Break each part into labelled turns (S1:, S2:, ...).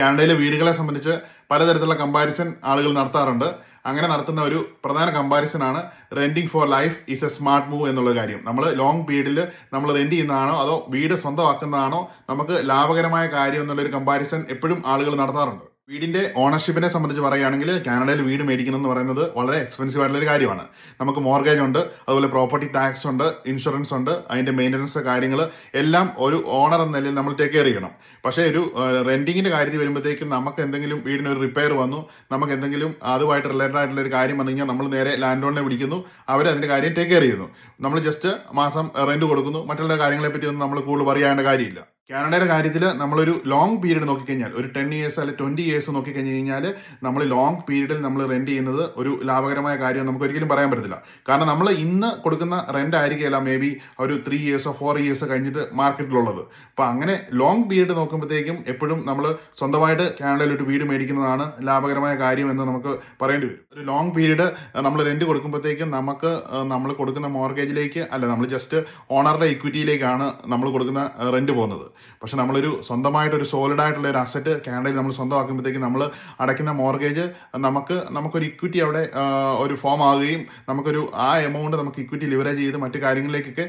S1: കാനഡയിലെ വീടുകളെ സംബന്ധിച്ച് പലതരത്തിലുള്ള കമ്പാരിസൺ ആളുകൾ നടത്താറുണ്ട്. അങ്ങനെ നടത്തുന്ന ഒരു പ്രധാന കമ്പാരിസൺ ആണ് renting four life is A smart move എന്നുള്ള കാര്യം. നമ്മൾ ലോങ് പീരീഡിൽ നമ്മൾ റെന്റ് ചെയ്യുന്നതാണോ അതോ വീട് സ്വന്തമാക്കുന്നതാണോ നമുക്ക് ലാഭകരമായ കാര്യം എന്നുള്ളൊരു കമ്പാരിസൺ എപ്പോഴും ആളുകൾ നടത്താറുണ്ട്. വീടിന്റെ ഓണർഷിപ്പിനെ സംബന്ധിച്ച് പറയുകയാണെങ്കിൽ കാനഡയിൽ വീട് മേടിക്കുന്നത് എന്ന് പറയുന്നത് വളരെ എക്സ്പെൻസീവ് ആയിട്ടുള്ള ഒരു കാര്യമാണ്. നമുക്ക് മോർഗേജ് ഉണ്ട്, അതുപോലെ പ്രോപ്പർട്ടി ടാക്സ് ഉണ്ട്, ഇൻഷുറൻസ് ഉണ്ട്, അതിന്റെ മെയിൻ്റനൻസ് കാര്യങ്ങൾ എല്ലാം ഒരു ഓണർ എന്ന നിലയിൽ നമ്മൾ ടേക്ക് കെയർ ചെയ്യണം. പക്ഷേ ഒരു റെന്റിങ്ങിന്റെ കാര്യത്തിൽ വരുമ്പോഴത്തേക്കും നമുക്ക് എന്തെങ്കിലും വീടിന് ഒരു റിപ്പയർ വന്നു, നമുക്ക് എന്തെങ്കിലും അതുമായിട്ട് റിലേറ്റഡ് ആയിട്ടുള്ള ഒരു കാര്യം വന്നു കഴിഞ്ഞാൽ നമ്മൾ നേരെ ലാൻഡ് ലോണിനെ വിളിക്കുന്നു, അവർ അതിന്റെ കാര്യം ടേക്ക് കെയർ ചെയ്യുന്നു. നമ്മൾ ജസ്റ്റ് മാസം റെന്റ് കൊടുക്കുന്നു. മറ്റുള്ള കാര്യങ്ങളെ പറ്റി ഒന്നും നമ്മൾ കൂടുതൽ പറയേണ്ട കാര്യമില്ല. കാനഡയുടെ കാര്യത്തിൽ നമ്മളൊരു ലോങ് പീരീഡ് നോക്കിക്കഴിഞ്ഞാൽ ഒരു 10 ഇയേഴ്സ് അല്ലെങ്കിൽ 20 ഇയേഴ്സ് നോക്കിക്കഴിഞ്ഞ് കഴിഞ്ഞാൽ നമ്മൾ ലോങ് പീരീഡിൽ നമ്മൾ റെന്റ് ചെയ്യുന്നത് ഒരു ലാഭകരമായ കാര്യം നമുക്ക് ഒരിക്കലും പറയാൻ പറ്റത്തില്ല. കാരണം നമ്മൾ ഇന്ന് കൊടുക്കുന്ന റെന്റ് ആയിരിക്കില്ല മേ ബി ഒരു 3 ഇയേഴ്സോ 4 ഇയേഴ്സോ കഴിഞ്ഞിട്ട് മാർക്കറ്റിലുള്ളത്. അപ്പോൾ അങ്ങനെ ലോങ് പീരീഡ് നോക്കുമ്പോഴത്തേക്കും എപ്പോഴും നമ്മൾ സ്വന്തമായിട്ട് കാനഡയിൽ ഒരു വീട് മേടിക്കുന്നതാണ് ലാഭകരമായ കാര്യം എന്ന് നമുക്ക് പറയേണ്ടി വരും. ഒരു ലോങ് പീരീഡ് നമ്മൾ റെന്റ് കൊടുക്കുമ്പോഴത്തേക്കും നമുക്ക് നമ്മൾ കൊടുക്കുന്ന മോർഗേജിലേക്ക് അല്ല, നമ്മൾ ജസ്റ്റ് ഓണറുടെ ഇക്വിറ്റിയിലേക്കാണ് നമ്മൾ കൊടുക്കുന്ന റെന്റ് പോകുന്നത്. പക്ഷെ നമ്മളൊരു സ്വന്തമായിട്ടൊരു സോളിഡ് ആയിട്ടുള്ള ഒരു അസറ്റ് കാനഡയിൽ നമ്മൾ സ്വന്തമാക്കുമ്പോഴത്തേക്കും നമ്മൾ അടയ്ക്കുന്ന മോർഗേജ് നമുക്കൊരു ഇക്വിറ്റി അവിടെ ഒരു ഫോം ആവുകയും നമുക്കൊരു ആ എമൗണ്ട് നമുക്ക് ഇക്വിറ്റി ലിവറേജ് ചെയ്ത് മറ്റു കാര്യങ്ങളിലേക്കൊക്കെ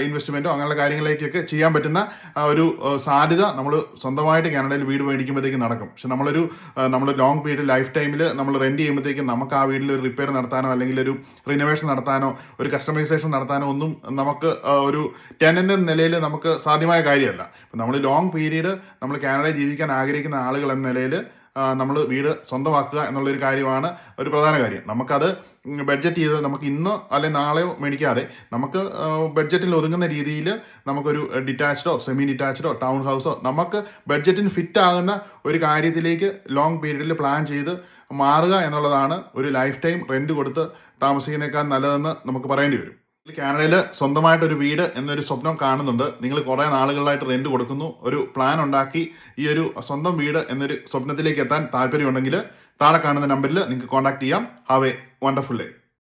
S1: ഇൻവെസ്റ്റ്മെന്റോ അങ്ങനെയുള്ള കാര്യങ്ങളിലേക്കൊക്കെ ചെയ്യാൻ പറ്റുന്ന ഒരു സാധ്യത നമ്മൾ സ്വന്തമായിട്ട് കാനഡയിൽ വീട് മേടിക്കുമ്പോഴത്തേക്കും നടക്കും. പക്ഷെ നമ്മൾ ലോങ് പീരീഡ് ലൈഫ് ടൈമിൽ നമ്മൾ റെന്റ് ചെയ്യുമ്പോഴത്തേക്കും നമുക്ക് ആ വീട്ടിൽ ഒരു റിപ്പയർ നടത്താനോ അല്ലെങ്കിൽ ഒരു റിനോവേഷൻ നടത്താനോ ഒരു കസ്റ്റമൈസേഷൻ നടത്താനോ ഒന്നും നമുക്ക് ഒരു ടെനന്റ് എന്ന നിലയിൽ നമുക്ക് സാധ്യമായ കാര്യമല്ല. നമ്മൾ ലോങ് പീരീഡ് നമ്മൾ കാനഡയിൽ ജീവിക്കാൻ ആഗ്രഹിക്കുന്ന ആളുകൾ എന്ന നിലയിൽ നമ്മൾ വീട് സ്വന്തമാക്കുക എന്നുള്ളൊരു കാര്യമാണ് ഒരു പ്രധാന കാര്യം. നമുക്കത് ബഡ്ജറ്റ് ചെയ്ത് നമുക്ക് ഇന്നോ അല്ലെങ്കിൽ നാളെയോ മേടിക്കാതെ നമുക്ക് ബഡ്ജറ്റിൽ ഒതുങ്ങുന്ന രീതിയിൽ നമുക്കൊരു ഡിറ്റാച്ച്ഡോ സെമി ഡിറ്റാച്ച്ഡോ ടൗൺ ഹൗസോ നമുക്ക് ബഡ്ജറ്റിന് ഫിറ്റ് ആകുന്ന ഒരു കാര്യത്തിലേക്ക് ലോങ് പീരീഡിൽ പ്ലാൻ ചെയ്ത് മാറുക എന്നുള്ളതാണ് ഒരു ലൈഫ് ടൈം റെന്റ് കൊടുത്ത് താമസിക്കുന്നതിനേക്കാൾ നല്ലതെന്ന് നമുക്ക് പറയേണ്ടി വരും. കാനഡയിൽ സ്വന്തമായിട്ടൊരു വീട് എന്നൊരു സ്വപ്നം കാണുന്നുണ്ട്. നിങ്ങൾ കുറേ നാളുകളായിട്ട് റെന്റ് കൊടുക്കുന്നു, ഒരു പ്ലാൻ ഉണ്ടാക്കി ഈ ഒരു സ്വന്തം വീട് എന്നൊരു സ്വപ്നത്തിലേക്ക് എത്താൻ താല്പര്യമുണ്ടെങ്കിൽ താഴെ കാണുന്ന നമ്പറിൽ നിങ്ങൾക്ക് കോൺടാക്ട് ചെയ്യാം. Have A wonderful day.